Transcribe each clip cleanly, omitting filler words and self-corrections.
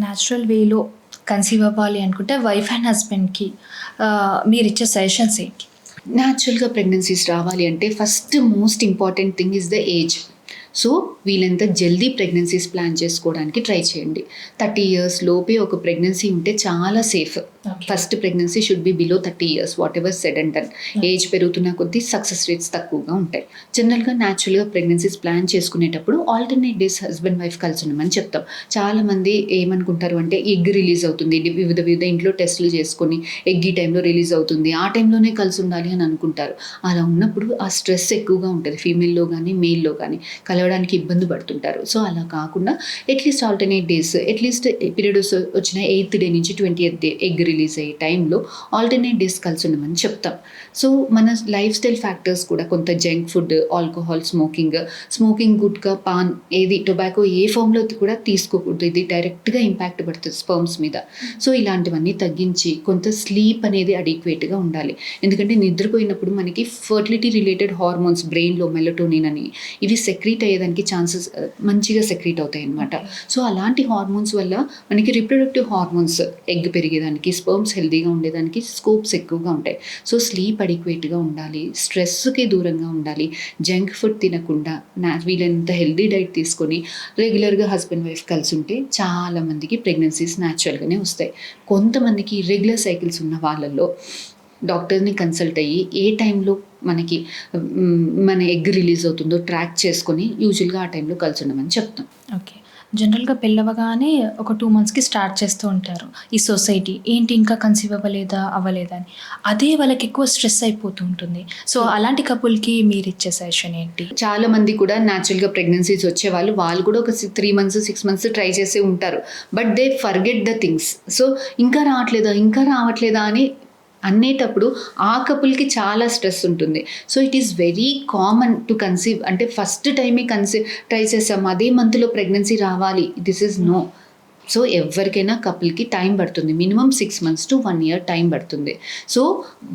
Natural వేలో conceive అవ్వాలి అనుకుంటే వైఫ్ అండ్ హస్బెండ్కి మీరిచ్చే సజెషన్స్ ఏంటి? న్యాచురల్గా ప్రెగ్నెన్సీస్ రావాలి అంటే first most important thing is the age. So వీళ్ళంత జల్దీ ప్రెగ్నెన్సీస్ ప్లాన్ చేసుకోవడానికి ట్రై చేయండి. 30 years లోపే ఒక ప్రెగ్నెన్సీ ఉంటే చాలా safe. First pregnancy should be below 30 years, what ever said and done. Age పెరుగుతున్న కొద్దీ సక్సెస్ రేట్స్ తక్కువగా ఉంటాయి. జనరల్గా న్యాచురల్గా ప్రెగ్నెన్సీస్ ప్లాన్ చేసుకునేటప్పుడు ఆల్టర్నేట్ డేస్ హస్బెండ్ వైఫ్ కలిసి ఉండమని చెప్తాం. చాలామంది ఏమనుకుంటారు అంటే ఎగ్ రిలీజ్ అవుతుంది, వివిధ ఇంట్లో టెస్టులు చేసుకొని ఎగ్ ఈ టైంలో రిలీజ్ అవుతుంది, ఆ టైంలోనే కలిసి ఉండాలి అని అనుకుంటారు. అలా ఉన్నప్పుడు ఆ స్ట్రెస్ ఎక్కువగా ఉంటుంది ఫీమేల్లో కానీ మేల్లో కానీ, కలవడానికి ఇబ్బంది పడుతుంటారు. సో అలా కాకుండా at least alternate days, at least period వచ్చిన 8th day నుంచి 20th day ఎగ్ రిలీజ్ అయ్యే టైంలో ఆల్టర్నేట్ డేస్ కలిసి ఉండమని చెప్తాం. సో మన లైఫ్ స్టైల్ ఫ్యాక్టర్స్ కూడా కొంత junk food, alcohol, smoking gutka, pan, ఏది టొబాకో ఏ ఫామ్లో కూడా తీసుకోకూడదు. ఇది డైరెక్ట్గా ఇంపాక్ట్ పడుతుంది స్పర్మ్స్ మీద. సో ఇలాంటివన్నీ తగ్గించి కొంత స్లీప్ అనేది అడిక్వేట్గా ఉండాలి. ఎందుకంటే నిద్రపోయినప్పుడు మనకి ఫర్టిలిటీ రిలేటెడ్ హార్మోన్స్ బ్రెయిన్లో మెలటోనిన్ అని ఇవి సెక్రీట్ అయ్యేదానికి ఛాన్సెస్ మంచిగా సెక్రీట్ అవుతాయి అన్నమాట. సో అలాంటి హార్మోన్స్ వల్ల మనకి రిప్రొడక్టివ్ హార్మోన్స్ ఎగ్ పెరిగేదానికి, స్పర్మ్స్ హెల్దీగా ఉండేదానికి స్కోప్స్ ఎక్కువగా ఉంటాయి. సో స్లీప్ అడిక్వేట్గా ఉండాలి, స్ట్రెస్కి దూరంగా ఉండాలి, జంక్ ఫుడ్ తినకుండా వీళ్ళంత హెల్దీ డైట్ తీసుకొని రెగ్యులర్గా హస్బెండ్ వైఫ్ కలిసి ఉంటే చాలామందికి ప్రెగ్నెన్సీస్ న్యాచురల్గానే వస్తాయి. కొంతమందికి రెగ్యులర్ సైకిల్స్ ఉన్న వాళ్ళల్లో డాక్టర్ని కన్సల్ట్ అయ్యి ఏ టైంలో మనకి మన ఎగ్ రిలీజ్ అవుతుందో ట్రాక్ చేసుకొని యూజువల్గా ఆ టైంలో కలిసి ఉండమని చెప్తాం. ఓకే. జనరల్గా పెళ్ళవగానే ఒక 2 monthsకి స్టార్ట్ చేస్తూ ఉంటారు ఈ సొసైటీ, ఏంటి ఇంకా కన్సీవ్ అవ్వలేదా అని. అదే వాళ్ళకి ఎక్కువ స్ట్రెస్ అయిపోతూ ఉంటుంది. సో అలాంటి కపుల్కి మీరు ఇచ్చే సజెషన్ ఏంటి? చాలా మంది కూడా న్యాచురల్గా ప్రెగ్నెన్సీస్ వచ్చే వాళ్ళు కూడా ఒక 3 months 6 months ట్రై చేసి ఉంటారు. But they forget the things. So ఇంకా రావట్లేదా అని అనేటప్పుడు ఆ కపుల్కి చాలా స్ట్రెస్ ఉంటుంది. So it is very common to conceive అంటే ఫస్ట్ టైమే ట్రై చేసాము, అదే మంత్లో ప్రెగ్నెన్సీ రావాలి, దిస్ ఈజ్ నో. సో ఎవరికైనా కపుల్కి టైం పడుతుంది, minimum 6 months to 1 year time పడుతుంది. So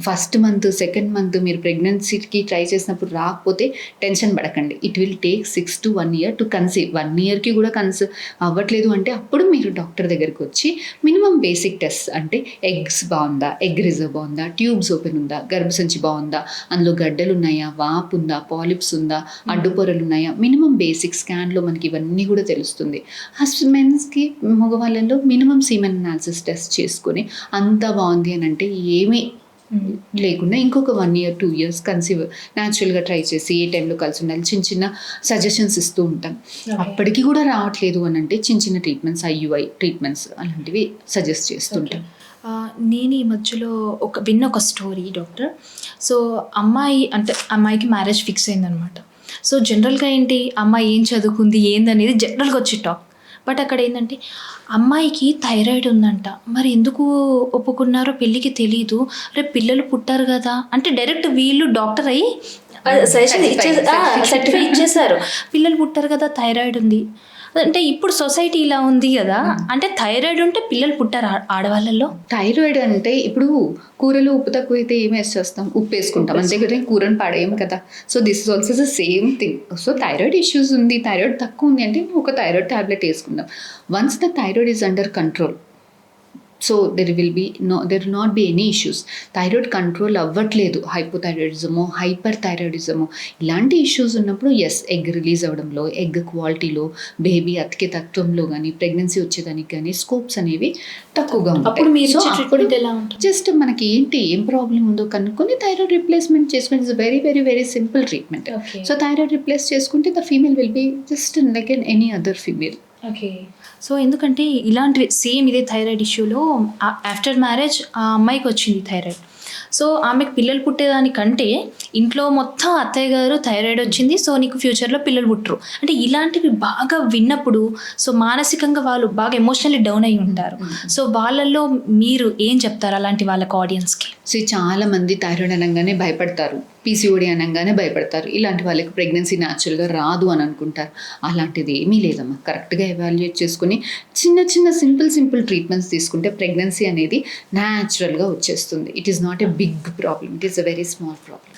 first month, second month మీరు ప్రెగ్నెన్సీకి ట్రై చేసినప్పుడు రాకపోతే టెన్షన్ పడకండి. It will take 6 to 1 year to conceive. 1 yearకి కూడా కన్సీవ్ అవ్వట్లేదు అంటే అప్పుడు మీరు డాక్టర్ దగ్గరికి వచ్చి మినిమం బేసిక్ టెస్ట్ అంటే ఎగ్స్ బాగుందా, ఎగ్ రిజర్వ్ బాగుందా, ట్యూబ్స్ ఓపెన్ ఉందా, గర్భసంచి బాగుందా, అందులో గడ్డలు ఉన్నాయా, వాపు ఉందా, పాలిప్స్ ఉందా, అడ్డుపొరలు ఉన్నాయా, మినిమం బేసిక్ స్కాన్లో మనకి ఇవన్నీ కూడా తెలుస్తుంది. హస్బెండ్స్కి మగవాళ్ళలో మినిమం సీమెన్ అనాలిసిస్ టెస్ట్ చేసుకొని అంతా బాగుంది అని అంటే ఏమీ లేకుండా ఇంకొక 1 year 2 years కన్సీవ్ న్యాచురల్గా ట్రై చేసి ఏ టైంలో కలిసి ఉండాలి చిన్న సజెషన్స్ ఇస్తూ ఉంటాం. అప్పటికి కూడా రావట్లేదు అని అంటే చిన్న ట్రీట్మెంట్స్, IUI ట్రీట్మెంట్స్ అలాంటివి సజెస్ట్ చేస్తుంటాం. నేను ఈ మధ్యలో విన్న ఒక స్టోరీ డాక్టర్. సో అమ్మాయికి మ్యారేజ్ ఫిక్స్ అయిందనమాట. సో జనరల్గా ఏంటి, అమ్మాయి ఏం చదువుకుంది ఏందనేది జనరల్గా వచ్చి టాక్. బట్ అక్కడ ఏంటంటే అమ్మాయికి థైరాయిడ్ ఉందంట, మరి ఎందుకు ఒప్పుకున్నారో పెళ్ళికి తెలీదు, రేపు పిల్లలు పుట్టారు కదా అంటే డైరెక్ట్ వీళ్ళు డాక్టర్ అయ్యి సర్టిఫై ఇచ్చేసారు, పిల్లలు పుట్టారు కదా థైరాయిడ్ ఉంది అంటే. ఇప్పుడు సొసైటీ ఇలా ఉంది కదా, అంటే థైరాయిడ్ ఉంటే పిల్లలు పుట్టారు ఆడవాళ్ళలో. థైరాయిడ్ అంటే ఇప్పుడు కూరలో ఉప్పు తక్కువైతే ఏం వేసేస్తాం, ఉప్పు వేసుకుంటాం అంతే కదా, కూరని పడేయం కదా. So this is also the same thing. So thyroid issues ఉంది, థైరాయిడ్ తక్కువ ఉంది అంటే ఒక థైరాయిడ్ టాబ్లెట్ వేసుకుందాం. Once the thyroid is under control, so there will not be any issues. Thyroid control అవ్వట్లేదు, హైపోథైరాయిడిజమో హైపర్ ఇలాంటి ఇష్యూస్ ఉన్నప్పుడు ఎగ్ రిలీజ్ అవ్వడంలో, ఎగ్ క్వాలిటీలో, బేబీ అతికే తత్వంలో కానీ, ప్రెగ్నెన్సీ వచ్చేదానికి కానీ స్కోప్స్ అనేవి తక్కువగా ఉంటాయి. జస్ట్ మనకి ఏం ప్రాబ్లం ఉందో కనుక్కొని థైరాయిడ్ రిప్లేస్మెంట్ చేసుకుని it's very very very simple treatment. So thyroid replace చేసుకుంటే the female will be just like any other female. Okay. So ఎందుకంటే ఇలాంటివి సేమ్ ఇదే థైరాయిడ్ ఇష్యూలో ఆఫ్టర్ మ్యారేజ్ ఆ అమ్మాయికి వచ్చింది థైరాయిడ్. సో ఆమెకు పిల్లలు పుట్టేదానికంటే ఇంట్లో మొత్తం అత్తయ్య గారు థైరాయిడ్ వచ్చింది, సో నీకు ఫ్యూచర్లో పిల్లలు పుట్టరు అంటే ఇలాంటివి బాగా విన్నప్పుడు సో మానసికంగా వాళ్ళు బాగా ఎమోషనల్లీ డౌన్ అయి ఉంటారు. సో వాళ్ళల్లో మీరు ఏం చెప్తారు అలాంటి వాళ్ళకి, ఆడియన్స్కి? సో చాలా మంది థైరాయిడ్ అనగానే భయపడతారు, PCOD అనగానే భయపడతారు. ఇలాంటి వాళ్ళకి ప్రెగ్నెన్సీ న్యాచురల్గా రాదు అని అనుకుంటారు. అలాంటిది ఏమీ లేదమ్మా. కరెక్ట్గా ఎవాల్యుయేట్ చేసుకుని చిన్న సింపుల్ ట్రీట్మెంట్స్ తీసుకుంటే ప్రెగ్నెన్సీ అనేది న్యాచురల్గా వచ్చేస్తుంది. It is not a big problem, it is a very small problem.